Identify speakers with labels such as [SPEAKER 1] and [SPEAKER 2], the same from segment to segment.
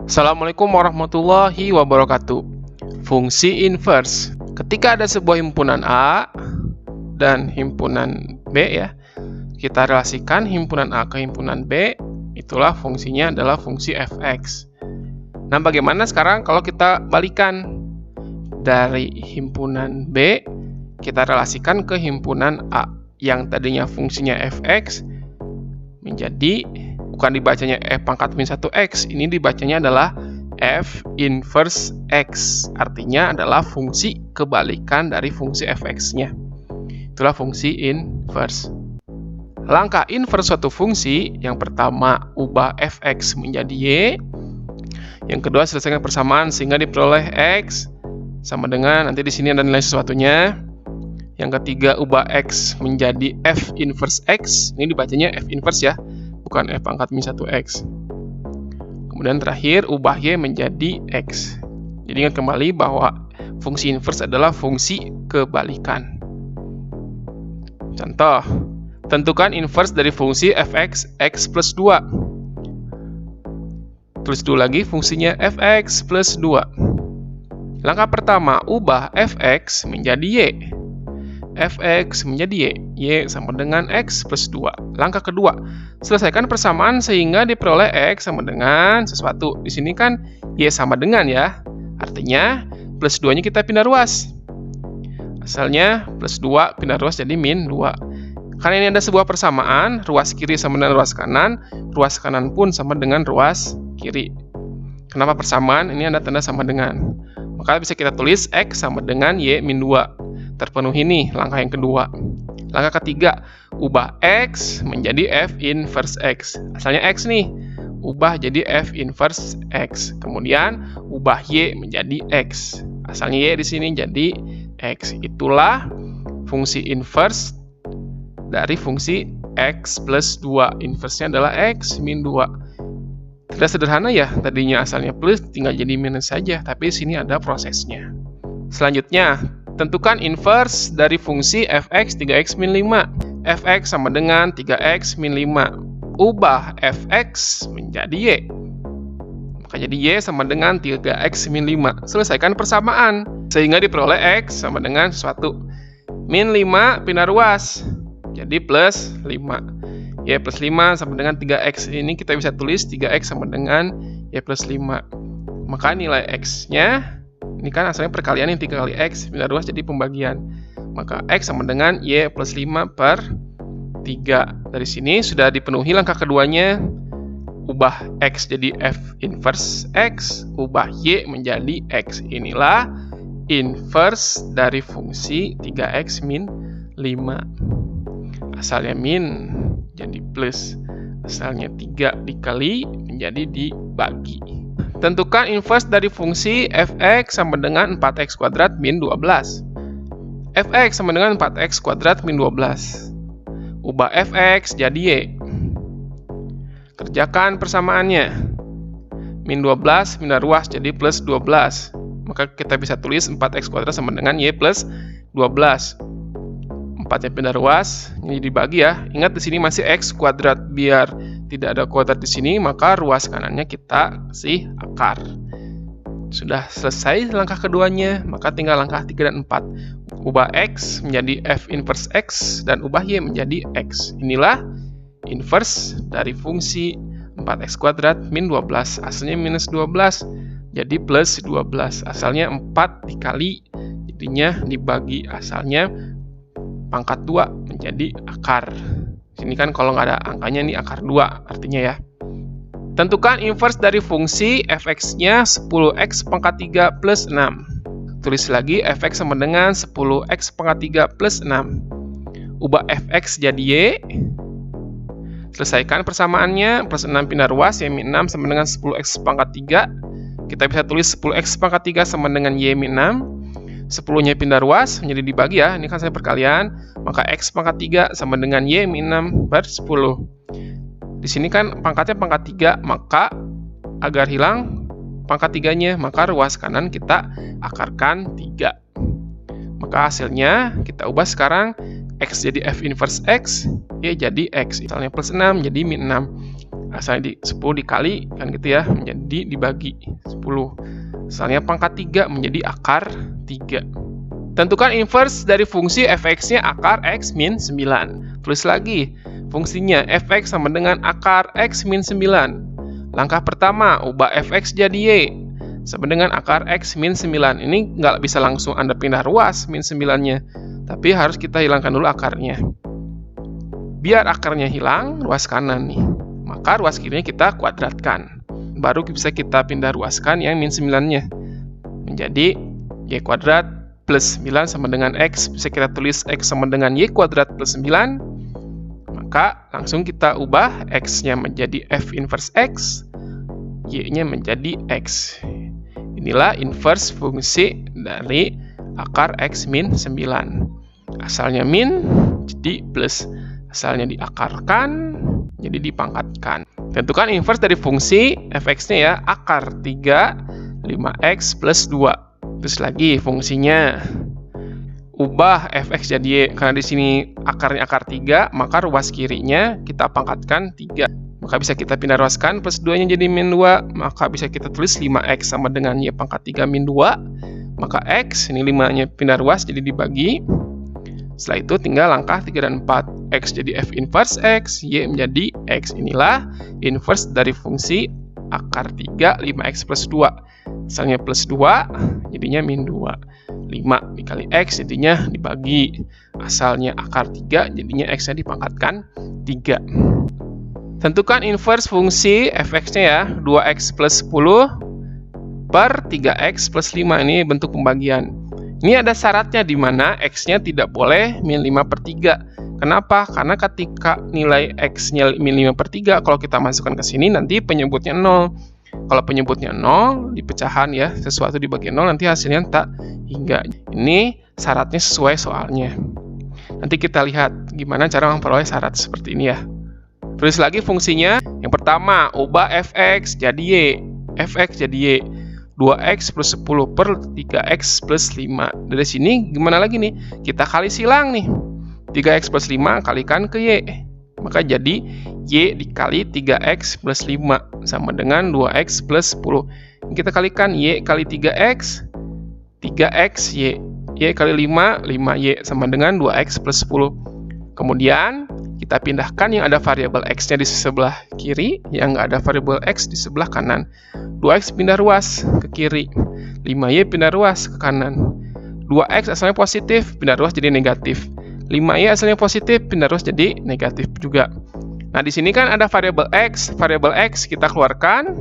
[SPEAKER 1] Assalamualaikum warahmatullahi wabarakatuh. Fungsi inverse. Ketika ada sebuah himpunan A dan himpunan B ya, kita relasikan himpunan A ke himpunan B, itulah fungsinya adalah fungsi fx. Nah, bagaimana sekarang kalau kita balikan dari himpunan B, kita relasikan ke himpunan A yang tadinya fungsinya fx menjadi bukan dibacanya f pangkat min 1x, ini dibacanya adalah f inverse x. Artinya adalah fungsi kebalikan dari fungsi fx-nya. Itulah fungsi inverse. Langkah inverse suatu fungsi, yang pertama ubah fx menjadi y. Yang kedua selesaikan persamaan sehingga diperoleh x sama dengan, nanti di sini ada nilai sesuatunya. Yang ketiga ubah x menjadi f inverse x. Ini dibacanya f inverse ya, bukan f pangkat min 1x. Kemudian terakhir ubah y menjadi x. Jadi ingat kembali bahwa fungsi inverse adalah fungsi kebalikan. Contoh, tentukan inverse dari fungsi fx x plus 2. Tulis dulu lagi fungsinya fx plus 2. Langkah pertama, ubah fx menjadi y. Fx menjadi y sama dengan x plus 2. Langkah kedua, selesaikan persamaan sehingga diperoleh x sama dengan sesuatu. Di sini kan y sama dengan ya, artinya plus 2-nya kita pindah ruas. Asalnya plus 2 pindah ruas jadi min 2. Karena ini ada sebuah persamaan, ruas kiri sama dengan ruas kanan pun sama dengan ruas kiri. Kenapa persamaan? Ini ada tanda sama dengan. Maka bisa kita tulis x sama dengan y min 2. Terpenuhi nih langkah yang kedua. Langkah ketiga, ubah x menjadi f inverse x. Asalnya x nih, ubah jadi f inverse x. Kemudian ubah y menjadi x. Asalnya y di sini jadi x. Itulah fungsi inverse dari fungsi x plus 2. Inverse-nya adalah x min 2. Tidak sederhana ya, tadinya asalnya plus tinggal jadi minus saja, tapi sini ada prosesnya. Selanjutnya, tentukan inverse dari fungsi fx 3x min 5. Fx sama dengan 3x min 5. Ubah fx menjadi y. Maka jadi y sama dengan 3x min 5. Selesaikan persamaan sehingga diperoleh x sama dengan sesuatu. Min 5 pindah ruas. Jadi plus 5. Y plus 5 sama dengan 3x. Ini kita bisa tulis 3x sama dengan y plus 5. Maka nilai x-nya, ini kan asalnya perkalian yang 3 kali x, pindah ruas jadi pembagian. Maka x sama dengan y plus 5 per 3. Dari sini sudah dipenuhi langkah keduanya. Ubah x jadi f inverse x, ubah y menjadi x. Inilah inverse dari fungsi 3x min 5. Asalnya min jadi plus. Asalnya 3 dikali menjadi dibagi. Tentukan inverse dari fungsi fx sama dengan 4x kuadrat min 12. Fx sama dengan 4x kuadrat min 12. Ubah fx jadi y. Kerjakan persamaannya. Min 12 pindah ruas jadi plus 12. Maka kita bisa tulis 4x kuadrat sama dengan y plus 12. 4-nya pindah ruas, ini dibagi ya. Ingat di sini masih x kuadrat, biar tidak ada kuadrat di sini, maka ruas kanannya kita kasih akar. Sudah selesai langkah keduanya, maka tinggal langkah 3 dan 4. Ubah x menjadi f inverse x dan ubah y menjadi x. Inilah inverse dari fungsi 4x kuadrat min 12. Asalnya minus 12, jadi plus 12. Asalnya 4 dikali, jadinya dibagi. Asalnya pangkat 2 menjadi akar. Sini kan kalau nggak ada angkanya nih akar 2 artinya ya. Tentukan inverse dari fungsi fx-nya 10x pangkat 3 plus 6. Tulis lagi fx sama dengan 10x pangkat 3 plus 6. Ubah fx jadi y. Selesaikan persamaannya, plus 6 pindah ruas, y min 6 sama dengan 10x pangkat 3. Kita bisa tulis 10x pangkat 3 sama dengan y min 6. 10-nya pindah ruas menjadi dibagi ya, ini kan saya perkalian, maka x pangkat 3 sama dengan y min 6 per 10. Di sini kan pangkatnya pangkat 3, maka agar hilang pangkat 3-nya, maka ruas kanan kita akarkan 3. Maka hasilnya kita ubah sekarang, x jadi f inverse x, y jadi x. Misalnya plus 6 jadi min 6. Asalnya 10 dikali, kan gitu ya, menjadi dibagi 10. Asalnya pangkat 3 menjadi akar 3. Tentukan inverse dari fungsi fx-nya akar x min 9. Tulis lagi, fungsinya fx sama dengan akar x min 9. Langkah pertama, ubah fx jadi y sama dengan akar x min 9. Ini nggak bisa langsung Anda pindah ruas min 9-nya, tapi harus kita hilangkan dulu akarnya. Biar akarnya hilang, ruas kanan nih, maka ruas kirinya kita kuadratkan. Baru bisa kita pindah ruaskan yang min 9-nya. Menjadi y kuadrat plus 9 sama dengan x. Bisa kita tulis x sama dengan y kuadrat plus 9. Maka langsung kita ubah x-nya menjadi f inverse x, y-nya menjadi x. Inilah inverse fungsi dari akar x min 9. Asalnya min, jadi plus. Asalnya diakarkan, jadi dipangkatkan. Tentukan inverse dari fungsi fx-nya ya, akar 3, 5x plus 2. Terus lagi fungsinya. Ubah fx jadi y, karena di sini akarnya akar 3, maka ruas kirinya kita pangkatkan 3. Maka bisa kita pindah ruaskan, plus 2-nya jadi min 2, maka bisa kita tulis 5x sama dengan y pangkat 3 min 2. Maka x, ini 5-nya pindah ruas, jadi dibagi. Setelah itu tinggal langkah 3 dan 4. X jadi f inverse x, y menjadi x. Inilah inverse dari fungsi akar 3, 5x plus 2. Asalnya plus 2, jadinya min 2. 5 dikali x jadinya dibagi. Asalnya akar 3, jadinya x-nya dipangkatkan 3. Tentukan inverse fungsi fx-nya ya, 2x plus 10 per 3x plus 5. Ini bentuk pembagian. Ini ada syaratnya di mana x-nya tidak boleh min 5 per 3. Kenapa? Karena ketika nilai x-nya min 5 per 3, kalau kita masukkan ke sini nanti penyebutnya 0. Kalau penyebutnya 0, di pecahan ya, sesuatu dibagi 0, nanti hasilnya tak hingga. Ini syaratnya sesuai soalnya. Nanti kita lihat gimana cara memperoleh syarat seperti ini ya. Tulis lagi fungsinya. Yang pertama, ubah fx jadi y. Fx jadi y. 2x plus 10 per 3x plus 5. Dari sini gimana lagi nih? Kita kali silang nih. 3x plus 5 kalikan ke y. Maka jadi y dikali 3x plus 5 sama dengan 2x plus 10. Kita kalikan y kali 3x, 3x y. Y kali 5, 5y sama dengan 2x plus 10. Kemudian kita pindahkan yang ada variabel x-nya di sebelah kiri, yang nggak ada variabel x di sebelah kanan. 2x pindah ruas ke kiri, 5y pindah ruas ke kanan. 2x asalnya positif, pindah ruas jadi negatif. 5y asalnya positif, pindah ruas jadi negatif juga. Nah, di sini kan ada variabel x kita keluarkan.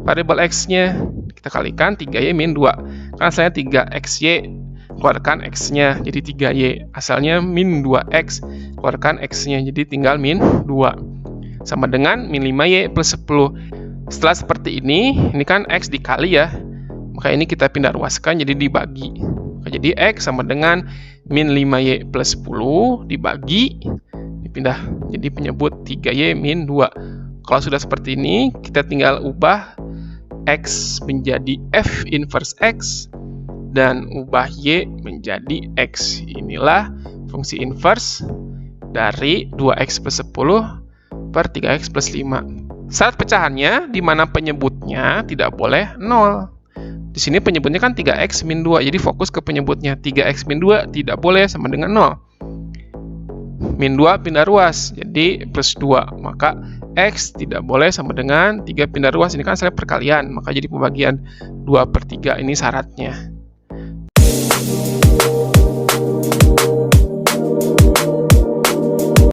[SPEAKER 1] Variabel x-nya kita kalikan 3y min 2. Kan asalnya 3xy, keluarkan x-nya jadi 3y. Asalnya min 2x, keluarkan x-nya jadi tinggal min 2. Sama dengan min 5y plus 10. Setelah seperti ini kan x dikali ya. Maka ini kita pindah ruaskan jadi dibagi. Maka jadi x sama dengan min 5y plus 10 dibagi, dipindah jadi penyebut 3y min 2. Kalau sudah seperti ini, kita tinggal ubah x menjadi f inverse x dan ubah y menjadi x. Inilah fungsi inverse dari 2x plus 10 per 3x plus 5. Syarat pecahannya di mana penyebutnya tidak boleh 0. Di sini penyebutnya kan 3x min 2, jadi fokus ke penyebutnya. 3x min 2 tidak boleh sama dengan 0. Min 2 pindah ruas, jadi plus 2. Maka x tidak boleh sama dengan 3 pindah ruas. Ini kan saya perkalian, maka jadi pembagian 2 per 3. Ini syaratnya.